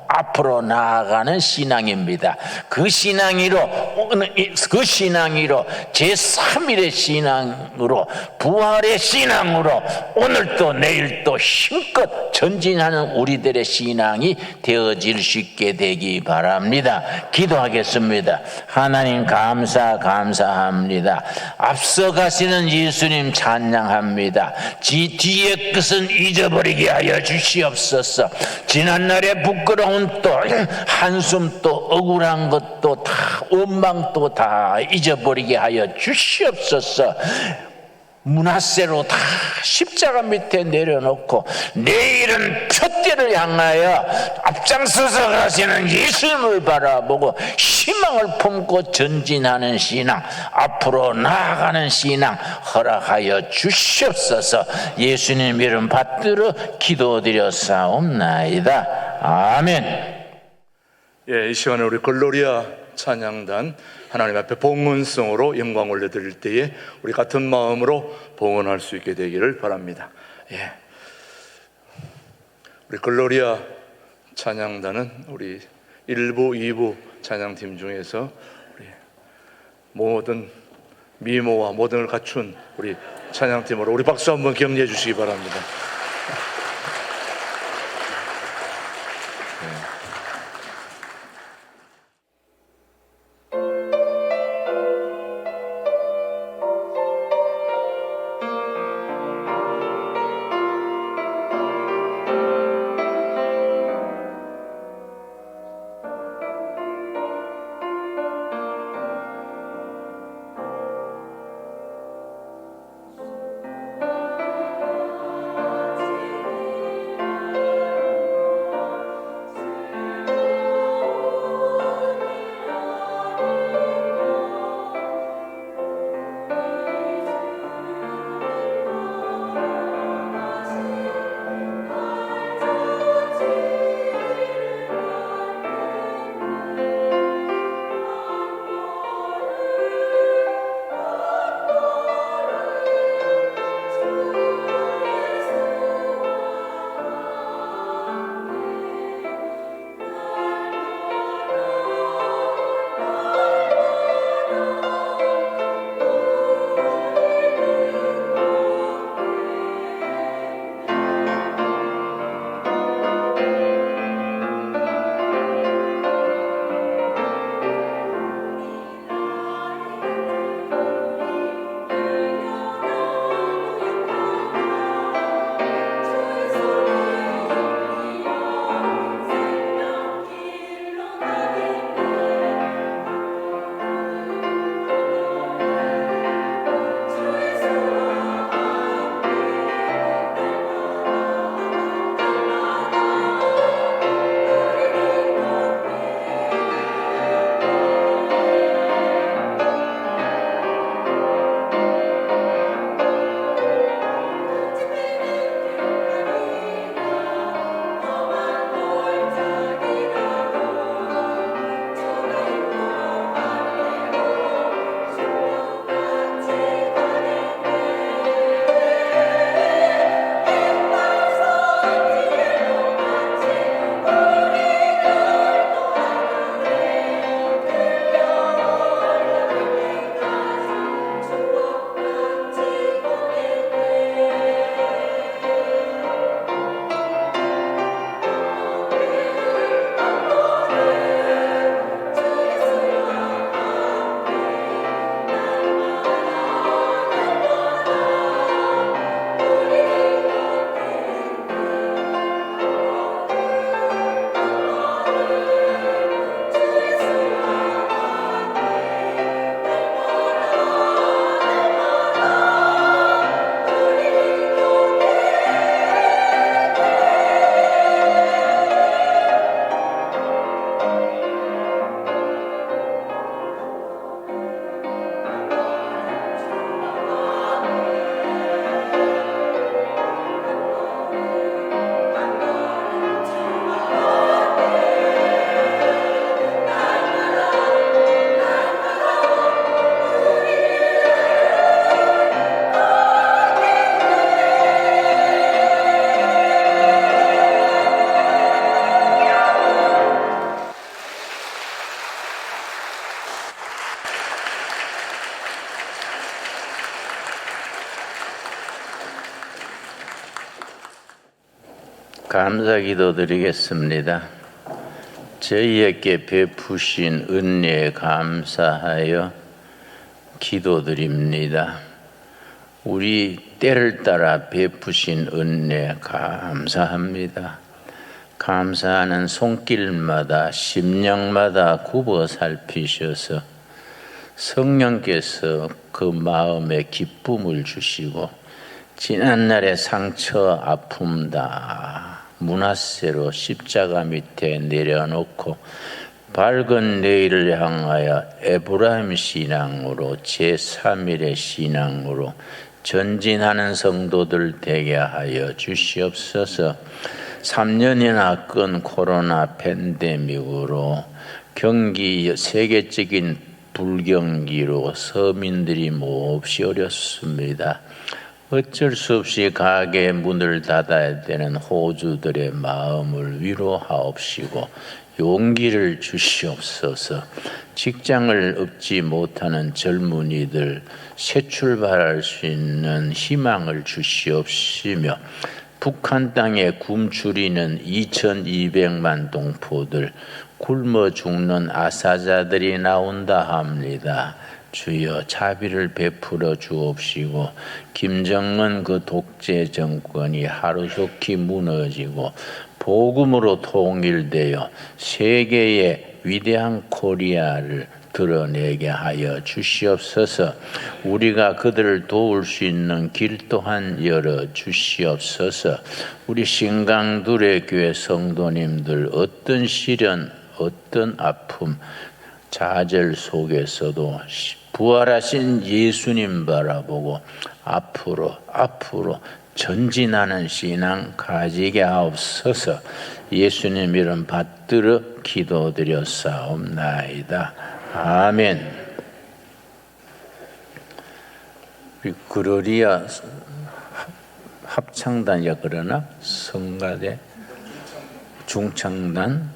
앞으로 나아가는 신앙입니다. 그 신앙으로 제3일의 신앙으로, 부활의 신앙으로 오늘도 내일도 힘껏 전진하는 우리들의 신앙이 되어질 수 있게 되기 바랍니다. 기도하겠습니다. 하나님 감사합니다. 앞서가시는 예수님 찬양합니다. 뒤의 것은 잊어버리게 하여 주시옵소서. 지난날의 부끄러운 또 한숨 또 억울한 것도 다, 원망도 다 잊어버리게 하여 주시옵소서. 문화세로 다 십자가 밑에 내려놓고 내일은 표대를 향하여 앞장서서 가시는 예수님을 바라보고 희망을 품고 전진하는 신앙, 앞으로 나아가는 신앙 허락하여 주시옵소서. 예수님 이름 받들어 기도드렸사옵나이다. 아멘. 예, 이 시간에 우리 글로리아 찬양단 하나님 앞에 봉헌성으로 영광 올려드릴 때에 우리 같은 마음으로 봉헌할 수 있게 되기를 바랍니다. 예, 우리 글로리아 찬양단은 우리 1부, 2부 찬양팀 중에서 우리 모든 미모와 모든을 갖춘 우리 찬양팀으로 우리 박수 한번 격려해 주시기 바랍니다. 감사기도 드리겠습니다. 저희에게 베푸신 은혜에 감사하여 기도드립니다. 우리 때를 따라 베푸신 은혜 감사합니다. 감사하는 손길마다 심령마다 굽어 살피셔서 성령께서 그 마음에 기쁨을 주시고 지난날의 상처 아픔 다 문화세로 십자가 밑에 내려놓고 밝은 내일을 향하여 에브라임 신앙으로 제3일의 신앙으로 전진하는 성도들 되게 하여 주시옵소서. 3년이나 끈 코로나 팬데믹으로 경기 세계적인 불경기로 서민들이 몹시 어렵습니다. 어쩔 수 없이 가게 문을 닫아야 되는 호주들의 마음을 위로하옵시고 용기를 주시옵소서. 직장을 얻지 못하는 젊은이들 새 출발할 수 있는 희망을 주시옵시며 북한 땅에 굶주리는 2200만 동포들 굶어 죽는 아사자들이 나온다 합니다. 주여 자비를 베풀어 주옵시고 김정은 그 독재 정권이 하루속히 무너지고 복음으로 통일되어 세계의 위대한 코리아를 드러내게 하여 주시옵소서. 우리가 그들을 도울 수 있는 길 또한 열어 주시옵소서. 우리 신강둘의 교회 성도님들 어떤 시련, 어떤 아픔, 좌절 속에서도 부활하신 예수님 바라보고 앞으로 전진하는 신앙 가지게 하옵소서. 예수님 이름 받들어 기도드렸사옵나이다. 아멘. 우리 그러리아 합창단이라 그러나 성가대 중창단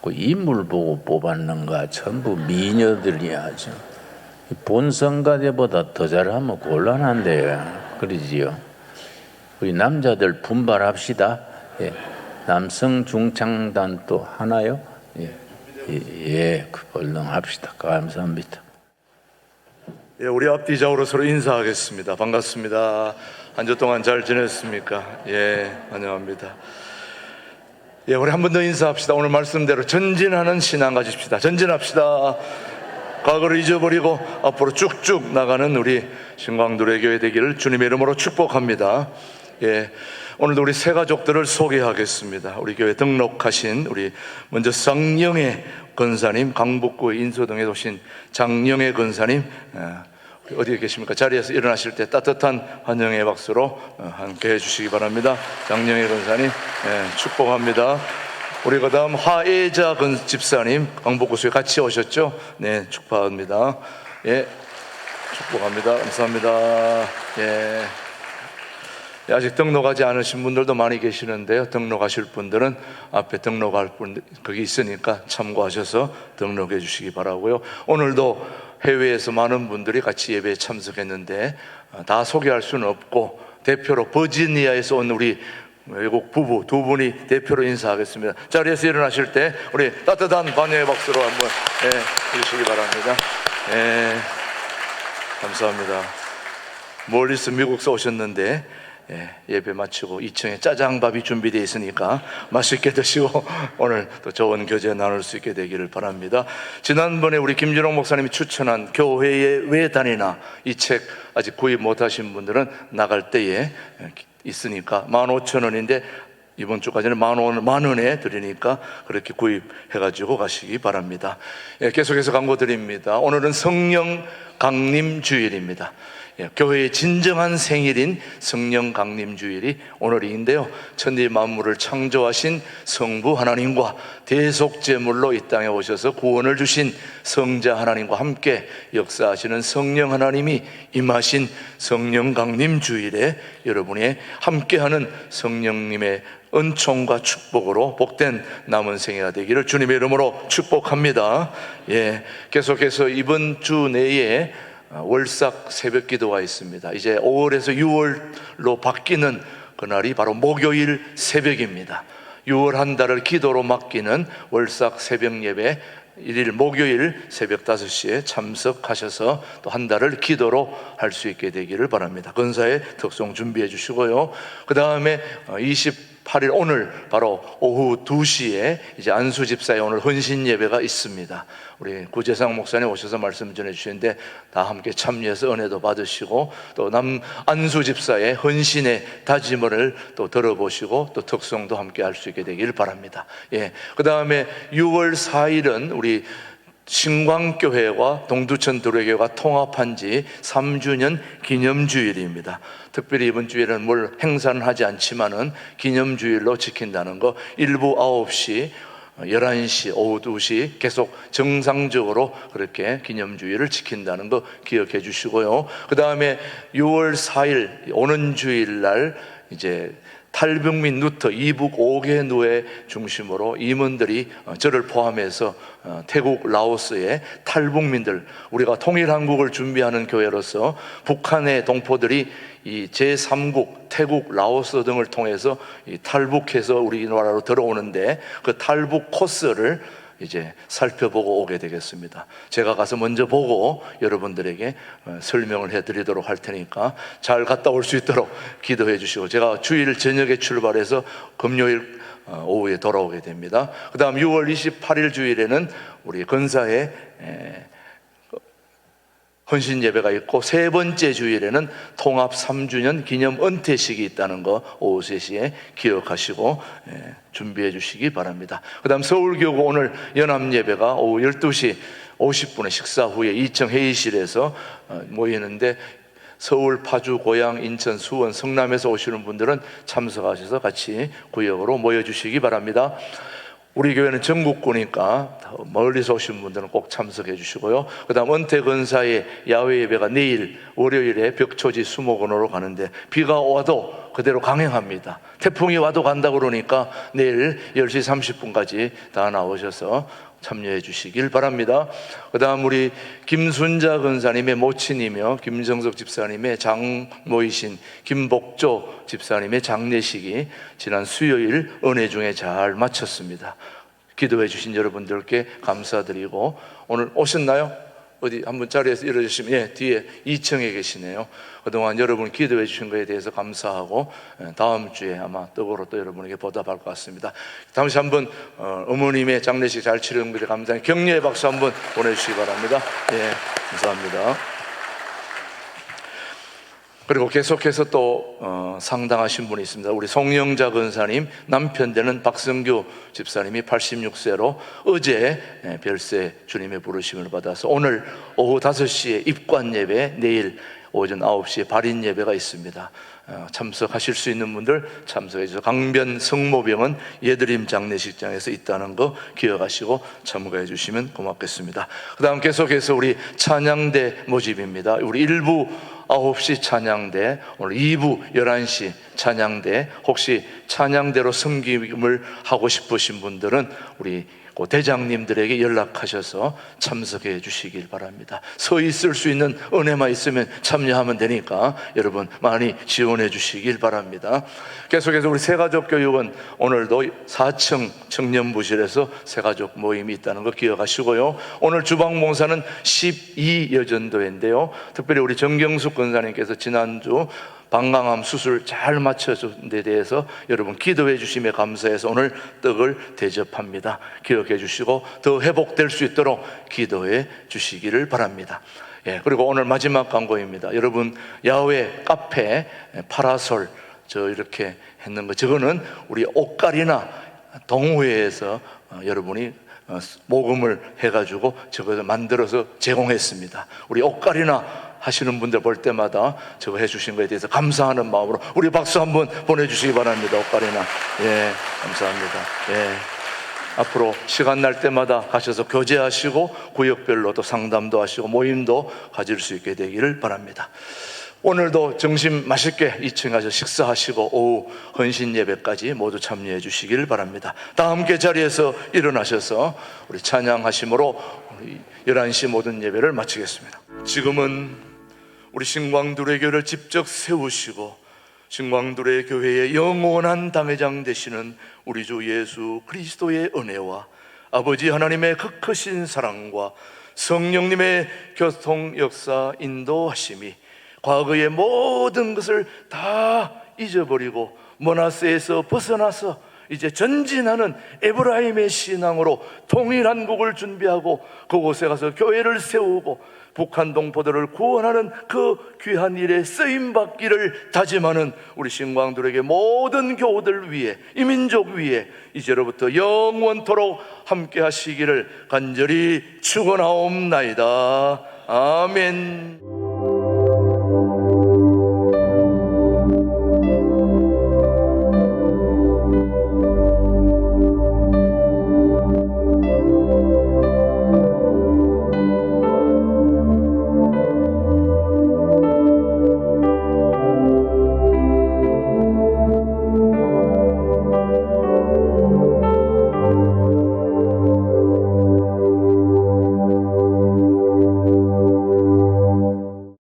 그 인물 보고 뽑았는가 전부 미녀들이야. 본 성가대보다 더 잘하면 곤란한데요. 그러지요. 우리 남자들 분발합시다. 예. 남성 중창단 또 하나요? 예, 얼른 합시다. 감사합니다. 예, 우리 앞뒤좌우로 서로 인사하겠습니다. 반갑습니다. 한 주 동안 잘 지냈습니까? 예, 환영합니다. 예, 우리 한 번 더 인사합시다. 오늘 말씀대로 전진하는 신앙 가집시다. 전진합시다. 과거를 잊어버리고 앞으로 쭉쭉 나가는 우리 신광두레 교회 되기를 주님의 이름으로 축복합니다. 예, 오늘도 우리 새 가족들을 소개하겠습니다. 우리 교회 등록하신 우리 먼저 장영애 권사님, 강북구 인서동에 오신 장영애 권사님, 어디에 계십니까? 자리에서 일어나실 때 따뜻한 환영의 박수로 함께 해주시기 바랍니다. 장영애 권사님, 축복합니다. 우리 그 다음 하애자 집사님, 강북구수에 같이 오셨죠? 네, 축복합니다. 예, 축복합니다. 감사합니다. 예. 아직 등록하지 않으신 분들도 많이 계시는데요. 등록하실 분들은 앞에 등록할 분 거기 있으니까 참고하셔서 등록해 주시기 바라고요. 오늘도 해외에서 많은 분들이 같이 예배에 참석했는데 다 소개할 수는 없고 대표로 버지니아에서 온 우리 외국 부부 두 분이 대표로 인사하겠습니다. 자리에서 일어나실 때 우리 따뜻한 환영의 박수로 한번 해주시기 바랍니다. 감사합니다. 멀리서 미국에서 오셨는데 예배 마치고 2층에 짜장밥이 준비되어 있으니까 맛있게 드시고 오늘 또 좋은 교제 나눌 수 있게 되기를 바랍니다. 지난번에 우리 김준홍 목사님이 추천한 교회에 왜 다니나 이 책 아직 구입 못하신 분들은 나갈 때에 있으니까 15,000원인데 이번 주까지는 만 원에 드리니까 그렇게 구입해가지고 가시기 바랍니다. 계속해서 광고 드립니다. 오늘은 성령 강림 주일입니다. 교회의 진정한 생일인 성령 강림 주일이 오늘인데요. 천지 만물을 창조하신 성부 하나님과 대속제물로 이 땅에 오셔서 구원을 주신 성자 하나님과 함께 역사하시는 성령 하나님이 임하신 성령 강림 주일에 여러분이 함께하는 성령님의 은총과 축복으로 복된 남은 생애가 되기를 주님의 이름으로 축복합니다. 계속해서 이번 주 내에 월삭 새벽 기도가 있습니다. 이제 5월에서 6월로 바뀌는 그날이 바로 목요일 새벽입니다. 6월 한 달을 기도로 맡기는 월삭 새벽 예배 1일 목요일 새벽 5시에 참석하셔서 또 한 달을 기도로 할 수 있게 되기를 바랍니다. 건사의 특송 준비해 주시고요. 그 다음에 28일 오늘 바로 오후 2시에 이제 안수 집사의 오늘 헌신 예배가 있습니다. 우리 구재상 목사님 오셔서 말씀 전해 주시는데 다 함께 참여해서 은혜도 받으시고 또 안수 집사의 헌신의 다짐을 또 들어보시고 또 특송도 함께 할 수 있게 되길 바랍니다. 예. 그 다음에 6월 4일은 우리 신광교회와 동두천 도래교회가 통합한 지 3주년 기념주일입니다. 특별히 이번 주일은 뭘 행사는 하지 않지만은 기념주일로 지킨다는 거, 일부 9시 11시, 오후 2시 계속 정상적으로 그렇게 기념주일을 지킨다는 거 기억해 주시고요. 그 다음에 6월 4일 오는 주일날 이제 탈북 민 루터 이북 5개 노예 중심으로 임원들이 저를 포함해서 태국 라오스의 탈북민들, 우리가 통일한국을 준비하는 교회로서 북한의 동포들이 이 제3국 태국 라오스 등을 통해서 탈북해서 우리나라로 들어오는데 그 탈북 코스를 이제 살펴보고 오게 되겠습니다. 제가 가서 먼저 보고 여러분들에게 설명을 해드리도록 할 테니까 잘 갔다 올 수 있도록 기도해 주시고, 제가 주일 저녁에 출발해서 금요일 오후에 돌아오게 됩니다. 그 다음 6월 28일 주일에는 우리 건사의 헌신 예배가 있고, 세 번째 주일에는 통합 3주년 기념 은퇴식이 있다는 거 오후 3시에 기억하시고 준비해 주시기 바랍니다. 그 다음 서울교구 오늘 연합 예배가 오후 12시 50분에 식사 후에 2층 회의실에서 모이는데, 서울, 파주, 고양, 인천, 수원, 성남에서 오시는 분들은 참석하셔서 같이 구역으로 모여주시기 바랍니다. 우리 교회는 전국구니까 멀리서 오신 분들은 꼭 참석해 주시고요. 그 다음 은퇴건사의 야외 예배가 내일 월요일에 벽초지 수목원으로 가는데, 비가 와도 그대로 강행합니다. 태풍이 와도 간다 그러니까 내일 10시 30분까지 다 나오셔서 참여해 주시길 바랍니다. 그 다음 우리 김순자 권사님의 모친이며 김정석 집사님의 장모이신 김복조 집사님의 장례식이 지난 수요일 은혜 중에 잘 마쳤습니다. 기도해 주신 여러분들께 감사드리고, 오늘 오셨나요? 어디 한번 자리에서 일어주시면, 예, 뒤에 2층에 계시네요. 그동안 여러분 기도해 주신 것에 대해서 감사하고 다음 주에 아마 떡으로 또 여러분에게 보답할 것 같습니다. 다시 한번 어머님의 장례식 잘 치르는 것에 감사해 격려의 박수 한번 보내주시기 바랍니다. 예, 감사합니다. 그리고 계속해서 또 상당하신 분이 있습니다. 우리 송영자 권사님 남편 되는 박성규 집사님이 86세로 어제 별세 주님의 부르심을 받아서 오늘 오후 5시에 입관 예배, 내일 오전 9시에 발인 예배가 있습니다. 참석하실 수 있는 분들 참석해 주셔서 강변 성모병원 예드림 장례식장에서 있다는 거 기억하시고 참가해 주시면 고맙겠습니다. 그 다음 계속해서 우리 찬양대 모집입니다. 우리 1부 9시 찬양대, 오늘 2부 11시 찬양대, 혹시 찬양대로 섬김을 하고 싶으신 분들은 우리 대장님들에게 연락하셔서 참석해 주시길 바랍니다. 서 있을 수 있는 은혜만 있으면 참여하면 되니까 여러분 많이 지원해 주시길 바랍니다. 계속해서 우리 새가족교육은 오늘도 4층 청년부실에서 새가족 모임이 있다는 거 기억하시고요. 오늘 주방봉사는 12여전도회인데요, 특별히 우리 정경숙 권사님께서 지난주 방광암 수술 잘 마쳐준 데 대해서 여러분 기도해 주심에 감사해서 오늘 떡을 대접합니다. 기억해 주시고 더 회복될 수 있도록 기도해 주시기를 바랍니다. 예, 그리고 오늘 마지막 광고입니다. 여러분 야외 카페 파라솔 저 이렇게 했는 거, 저거는 우리 옷갈이나 동호회에서 여러분이 모금을 해가지고 저거 만들어서 제공했습니다. 우리 옷갈이나 하시는 분들 볼 때마다 저거 해주신 것에 대해서 감사하는 마음으로 우리 박수 한번 보내주시기 바랍니다. 옷갈이나, 예, 감사합니다. 예, 앞으로 시간 날 때마다 가셔서 교제하시고 구역별로 또 상담도 하시고 모임도 가질 수 있게 되기를 바랍니다. 오늘도 점심 맛있게 2층 가서 식사하시고 오후 헌신 예배까지 모두 참여해 주시길 바랍니다. 다 함께 자리에서 일어나셔서 우리 찬양하심으로 11시 모든 예배를 마치겠습니다. 지금은 우리 신광두레교를 직접 세우시고 신광두레 교회의 영원한 당회장 되시는 우리 주 예수 그리스도의 은혜와 아버지 하나님의 그 크신 사랑과 성령님의 교통 역사 인도하심이 과거의 모든 것을 다 잊어버리고 머나세에서 벗어나서 이제 전진하는 에브라임의 신앙으로 통일한국을 준비하고 그곳에 가서 교회를 세우고 북한 동포들을 구원하는 그 귀한 일에 쓰임받기를 다짐하는 우리 신광들에게 모든 교우들 위해, 이민족 위해 이제로부터 영원토록 함께 하시기를 간절히 축원하옵나이다. 아멘.